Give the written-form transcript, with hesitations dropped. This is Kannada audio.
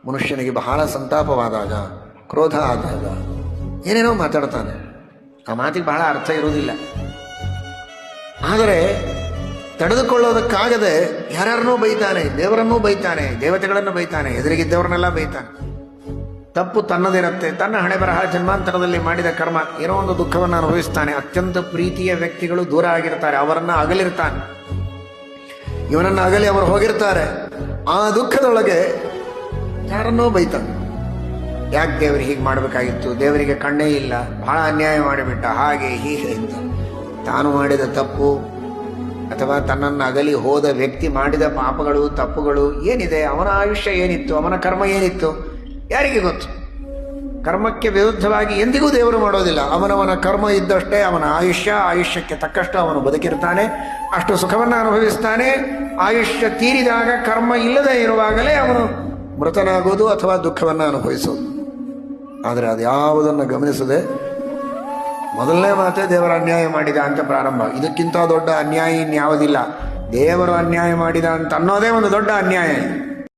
ಮನುಷ್ಯನಿಗೆ ಬಹಳ ಸಂತಾಪವಾದಾಗ, ಕ್ರೋಧ ಆದಾಗ ಏನೇನೋ ಮಾತಾಡ್ತಾನೆ. ಆ ಮಾತಿಗೆ ಬಹಳ ಅರ್ಥ ಇರುವುದಿಲ್ಲ. ಆದರೆ ತಡೆದುಕೊಳ್ಳೋದಕ್ಕಾಗದೆ ಯಾರ್ಯಾರನ್ನೂ ಬೈತಾನೆ, ದೇವರನ್ನೂ ಬೈತಾನೆ, ದೇವತೆಗಳನ್ನು ಬೈತಾನೆ, ಎದುರಿಗಿದ್ದವ್ರನ್ನೆಲ್ಲ ಬೈತಾನೆ. ತಪ್ಪು ತನ್ನದಿರುತ್ತೆ. ತನ್ನ ಹಣೆ ಬರಹ ಜನ್ಮಾಂತರದಲ್ಲಿ ಮಾಡಿದ ಕರ್ಮ, ಏನೋ ಒಂದು ದುಃಖವನ್ನು ಅನುಭವಿಸ್ತಾನೆ. ಅತ್ಯಂತ ಪ್ರೀತಿಯ ವ್ಯಕ್ತಿಗಳು ದೂರ ಆಗಿರ್ತಾರೆ, ಅವರನ್ನು ಅಗಲಿರ್ತಾನೆ. ಇವನನ್ನು ಅಗಲಿ ಅವರು ಹೋಗಿರ್ತಾರೆ. ಆ ದುಃಖದೊಳಗೆ ಯಾರನ್ನೋ ಬೈತಾನೆ. ಯಾಕೆ ದೇವರಿಗೆ ಹೀಗೆ ಮಾಡಬೇಕಾಗಿತ್ತು, ದೇವರಿಗೆ ಕಣ್ಣೇ ಇಲ್ಲ, ಬಹಳ ಅನ್ಯಾಯ ಮಾಡಿಬಿಟ್ಟ, ಹಾಗೆ ಹೀಗೆ ಅಂತ. ತಾನು ಮಾಡಿದ ತಪ್ಪು ಅಥವಾ ತನ್ನನ್ನು ಅಗಲಿ ಹೋದ ವ್ಯಕ್ತಿ ಮಾಡಿದ ಪಾಪಗಳು, ತಪ್ಪುಗಳು ಏನಿದೆ, ಅವನ ಆಯುಷ್ಯ ಏನಿತ್ತು, ಅವನ ಕರ್ಮ ಏನಿತ್ತು, ಯಾರಿಗೆ ಗೊತ್ತು? ಕರ್ಮಕ್ಕೆ ವಿರುದ್ಧವಾಗಿ ಎಂದಿಗೂ ದೇವರು ಮಾಡೋದಿಲ್ಲ. ಅವನವನ ಕರ್ಮ ಇದ್ದಷ್ಟೇ ಅವನ ಆಯುಷ್ಯಕ್ಕೆ ತಕ್ಕಷ್ಟು ಅವನು ಬದುಕಿರ್ತಾನೆ, ಅಷ್ಟು ಸುಖವನ್ನು ಅನುಭವಿಸ್ತಾನೆ. ಆಯುಷ್ಯ ತೀರಿದಾಗ ಕರ್ಮ ಇಲ್ಲದೆ ಇರುವಾಗಲೇ ಅವನು ಮೃತನಾಗೋದು ಅಥವಾ ದುಃಖವನ್ನು ಅನುಭವಿಸೋದು. ಆದರೆ ಅದ್ಯಾವುದನ್ನು ಗಮನಿಸದೆ ಮೊದಲನೇ ಮಾತೇ ದೇವರ ಅನ್ಯಾಯ ಮಾಡಿದ ಅಂತ ಪ್ರಾರಂಭ. ಇದಕ್ಕಿಂತ ದೊಡ್ಡ ಅನ್ಯಾಯ ಇನ್ಯಾವುದಿಲ್ಲ. ದೇವರು ಅನ್ಯಾಯ ಮಾಡಿದ ಅಂತ ಅನ್ನೋದೇ ಒಂದು ದೊಡ್ಡ ಅನ್ಯಾಯ.